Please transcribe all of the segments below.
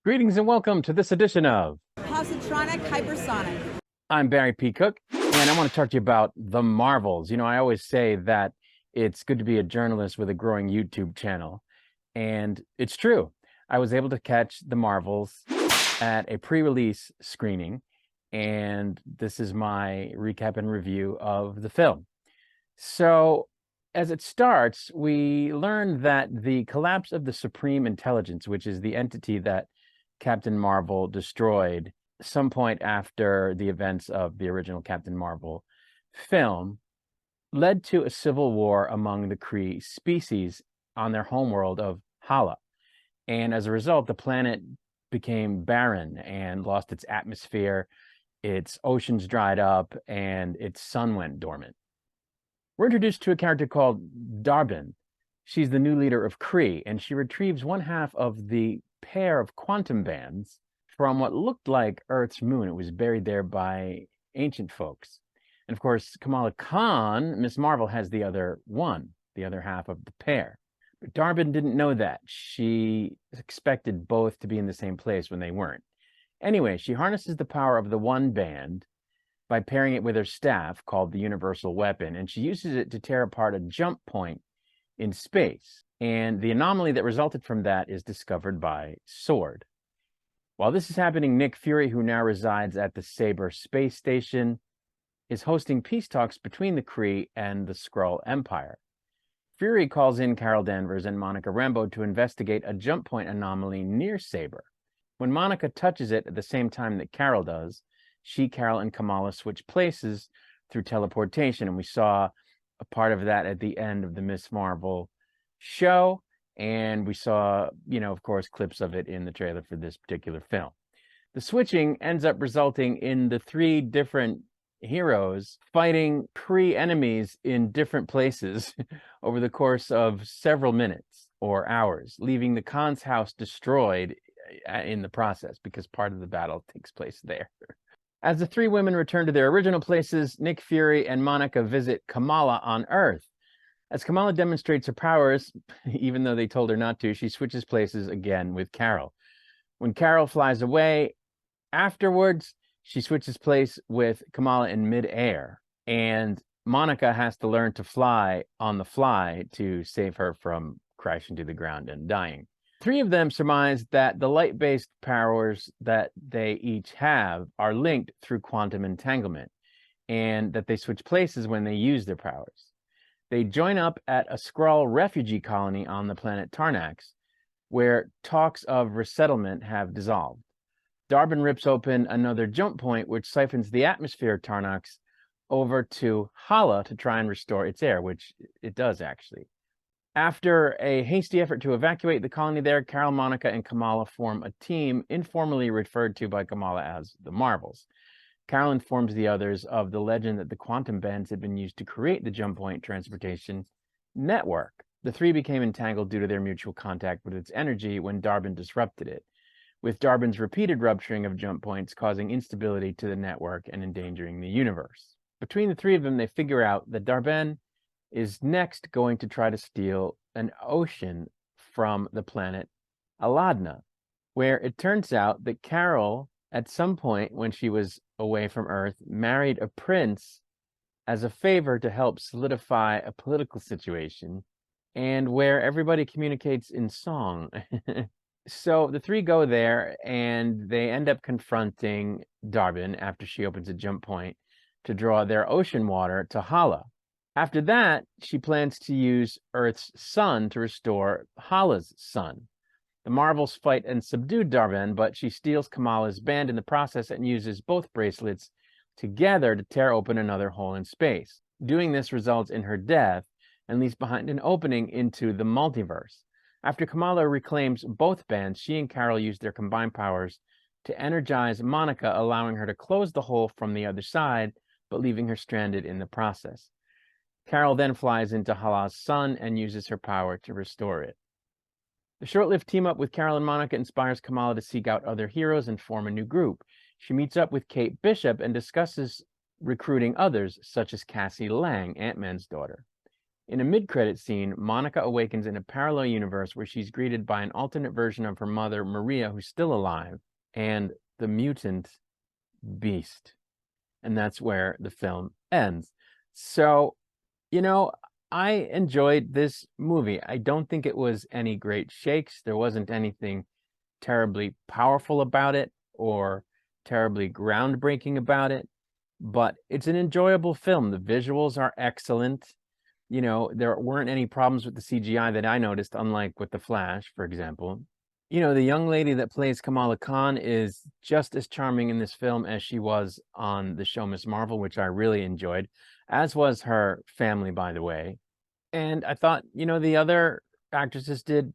Greetings and welcome to this edition of Positronic Hypersonic. I'm Barry P. Cook, and I want to talk to you about the Marvels. You know, I always say that it's good to be a journalist with a growing YouTube channel, and it's true. I was able to catch the Marvels at a pre-release screening, and this is my recap and review of the film. So, as it starts, we learn that the collapse of the Supreme Intelligence, which is the entity that Captain Marvel destroyed some point after the events of the original Captain Marvel film, led to a civil war among the Kree species on their homeworld of Hala. And as a result, the planet became barren and lost its atmosphere, its oceans dried up, and its sun went dormant. We're introduced to a character called Dar-Benn. She's the new leader of Kree, and she retrieves one half of the pair of quantum bands from what looked like Earth's moon. It was buried there by ancient folks. And of course, Kamala Khan, Miss Marvel, has the other one, the other half of the pair. But Dar-Benn didn't know that. She expected both to be in the same place when they weren't. Anyway, she harnesses the power of the one band by pairing it with her staff, called the Universal Weapon, and she uses it to tear apart a jump point in space. And the anomaly that resulted from that is discovered by Sword. While this is happening, Nick Fury, who now resides at the Saber space station, is hosting peace talks between the Kree and the Skrull Empire. Fury calls in Carol Danvers and Monica Rambeau to investigate a jump point anomaly near Saber. When Monica touches it at the same time that Carol does, she, Carol, and Kamala switch places through teleportation, and we saw a part of that at the end of the Miss Marvel show, and we saw, of course, clips of it in the trailer for this particular film. The switching ends up resulting in the three different heroes fighting Kree enemies in different places over the course of several minutes or hours, leaving the Khan's house destroyed in the process because part of the battle takes place there. As the three women return to their original places, Nick Fury and Monica visit Kamala on Earth. As Kamala demonstrates her powers, even though they told her not to, she switches places again with Carol. When Carol flies away, afterwards, she switches place with Kamala in midair, and Monica has to learn to fly on the fly to save her from crashing to the ground and dying. Three of them surmise that the light-based powers that they each have are linked through quantum entanglement, and that they switch places when they use their powers. They join up at a Skrull refugee colony on the planet Tarnax, where talks of resettlement have dissolved. Dar-Benn rips open another jump point, which siphons the atmosphere of Tarnax over to Hala to try and restore its air, which it does actually. After a hasty effort to evacuate the colony there, Carol, Monica, and Kamala form a team informally referred to by Kamala as the Marvels. Carol informs the others of the legend that the quantum bands had been used to create the jump point transportation network. The three became entangled due to their mutual contact with its energy when Dar-Benn disrupted it, with Dar-Benn's repeated rupturing of jump points causing instability to the network and endangering the universe. Between the three of them, they figure out that Dar-Benn is next going to try to steal an ocean from the planet Aladna, where it turns out that Carol, at some point when she was away from Earth, married a prince as a favor to help solidify a political situation, and where everybody communicates in song. So the three go there, and they end up confronting Dar-Benn after she opens a jump point to draw their ocean water to Hala. After that, she plans to use Earth's sun to restore Hala's sun. The Marvels fight and subdue Dar-Benn, but she steals Kamala's band in the process and uses both bracelets together to tear open another hole in space. Doing this results in her death and leaves behind an opening into the multiverse. After Kamala reclaims both bands, she and Carol use their combined powers to energize Monica, allowing her to close the hole from the other side, but leaving her stranded in the process. Carol then flies into Hala's sun and uses her power to restore it. The short-lived team-up with Carol and Monica inspires Kamala to seek out other heroes and form a new group. She meets up with Kate Bishop and discusses recruiting others, such as Cassie Lang, Ant-Man's daughter. In a mid-credit scene, Monica awakens in a parallel universe where she's greeted by an alternate version of her mother, Maria, who's still alive, and the mutant Beast. And that's where the film ends. So, you know, I enjoyed this movie. I don't think it was any great shakes. There wasn't anything terribly powerful about it or terribly groundbreaking about it, but it's an enjoyable film. The visuals are excellent. You know, there weren't any problems with the CGI that I noticed, unlike with The Flash, for example. You know, the young lady that plays Kamala Khan is just as charming in this film as she was on the show Miss Marvel, which I really enjoyed, as was her family, by the way. And I thought, you know, the other actresses did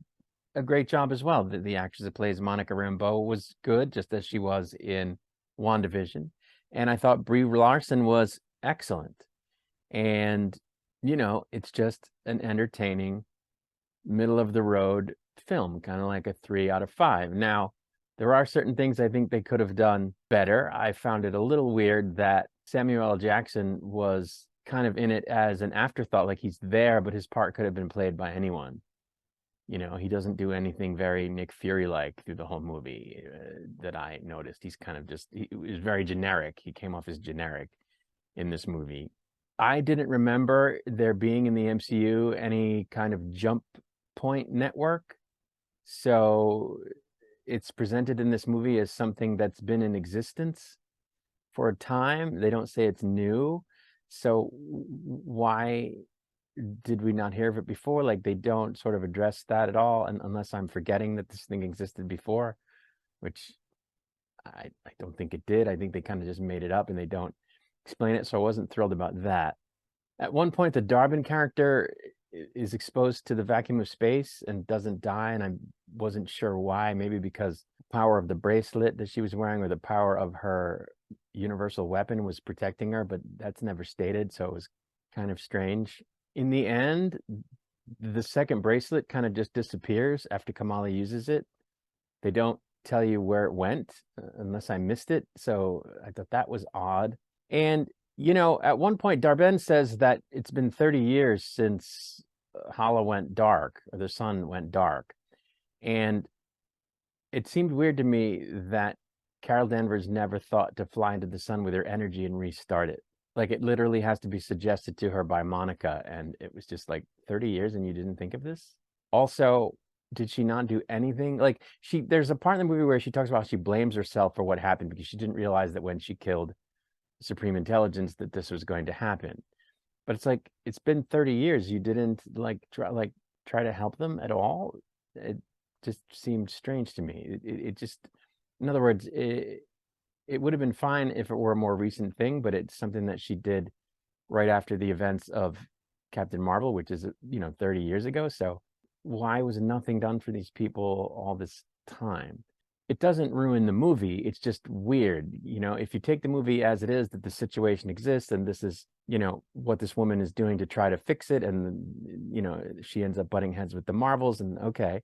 a great job as well. The actress that plays Monica Rambeau was good, just as she was in WandaVision. And I thought Brie Larson was excellent. And, you know, it's just an entertaining, middle of the road film, kind of like a 3 out of 5. Now, there are certain things I think they could have done better. I found it a little weird that Samuel L. Jackson was kind of in it as an afterthought, like he's there, but his part could have been played by anyone. You know, he doesn't do anything very Nick Fury-like through the whole movie that I noticed. He's kind of just, he was very generic. He came off as generic in this movie. I didn't remember there being in the MCU any kind of jump point network. So it's presented in this movie as something that's been in existence for a time. They don't say it's new. So why did we not hear of it before? Like, they don't sort of address that at all, and unless I'm forgetting that this thing existed before, which I don't think it did. I think they kind of just made it up and they don't explain it. So I wasn't thrilled about that. At one point, the Darwin character is exposed to the vacuum of space and doesn't die, and I wasn't sure why. Maybe because the power of the bracelet that she was wearing or the power of her universal weapon was protecting her, but that's never stated, so it was kind of strange. In the end, the second bracelet kind of just disappears after Kamala uses it. They don't tell you where it went unless I missed it, so I thought that was odd. And you know, at one point, Darben says that it's been 30 years since Hala went dark, or the sun went dark. And it seemed weird to me that Carol Danvers never thought to fly into the sun with her energy and restart it. Like, it literally has to be suggested to her by Monica. And it was just like 30 years and you didn't think of this? Also, did she not do anything? Like, there's a part in the movie where she talks about how she blames herself for what happened because she didn't realize that when she killed Supreme Intelligence that this was going to happen. But it's like, it's been 30 years. You didn't try to help them at all. It just seemed strange to me. It just, in other words, it would have been fine if it were a more recent thing, but it's something that she did right after the events of Captain Marvel, which is, you know, 30 years ago. So why was nothing done for these people all this time? It doesn't ruin the movie. It's just weird. You know, if you take the movie as it is, that the situation exists and this is, you know, what this woman is doing to try to fix it. And, you know, she ends up butting heads with the Marvels, and okay.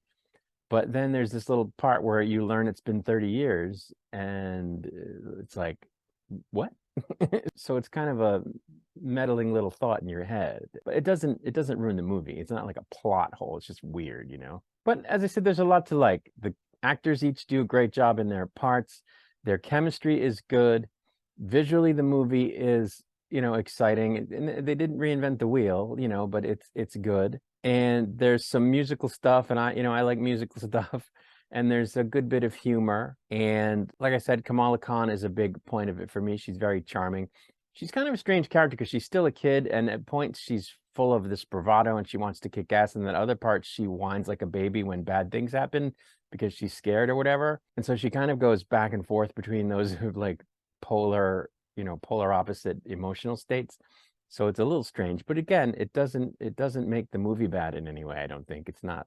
But then there's this little part where you learn it's been 30 years and it's like, what? So it's kind of a meddling little thought in your head, but it doesn't ruin the movie. It's not like a plot hole. It's just weird, you know? But as I said, there's a lot to like. The actors each do a great job in their parts. Their chemistry is good. Visually, the movie is, you know, exciting. And they didn't reinvent the wheel, you know, but it's good. And there's some musical stuff, and I like musical stuff. And there's a good bit of humor. And like I said, Kamala Khan is a big point of it for me. She's very charming. She's kind of a strange character because she's still a kid, and at points she's full of this bravado and she wants to kick ass, and then other parts she whines like a baby when bad things happen because she's scared or whatever. And so she kind of goes back and forth between those like polar opposite emotional states. So it's a little strange, but again, it doesn't make the movie bad in any way. I don't think. It's not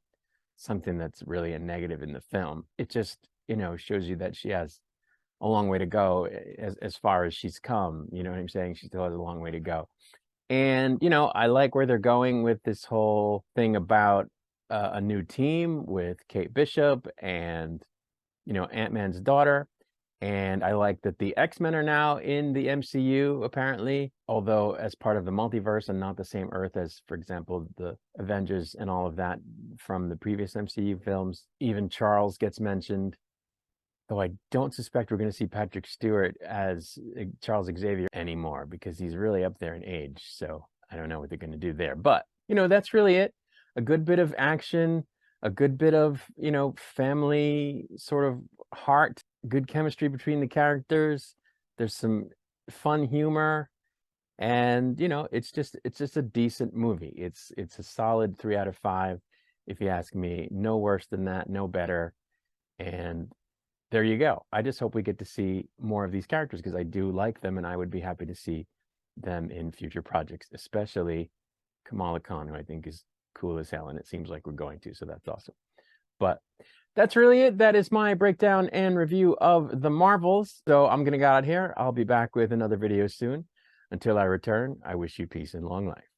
something that's really a negative in the film. It just, you know, shows you that she has a long way to go as far as she's come. You know what I'm saying? She still has a long way to go. And, you know, I like where they're going with this whole thing about a new team with Kate Bishop and, you know, Ant-Man's daughter. And I like that the X-Men are now in the MCU, apparently, although as part of the multiverse and not the same Earth as, for example, the Avengers and all of that from the previous MCU films. Even Charles gets mentioned, though I don't suspect we're going to see Patrick Stewart as Charles Xavier anymore because he's really up there in age. So I don't know what they're going to do there. But, that's really it. A good bit of action, a good bit of, family sort of heart, good chemistry between the characters. There's some fun humor, and it's just a decent movie. It's a solid 3 out of 5 if you ask me. No worse than that, no better. And there you go. I just hope we get to see more of these characters because I do like them, and I would be happy to see them in future projects, especially Kamala Khan, who I think is cool as hell, and it seems like we're going to, so that's awesome. But that's really it. That is my breakdown and review of the Marvels. So I'm going to get out here. I'll be back with another video soon. Until I return, I wish you peace and long life.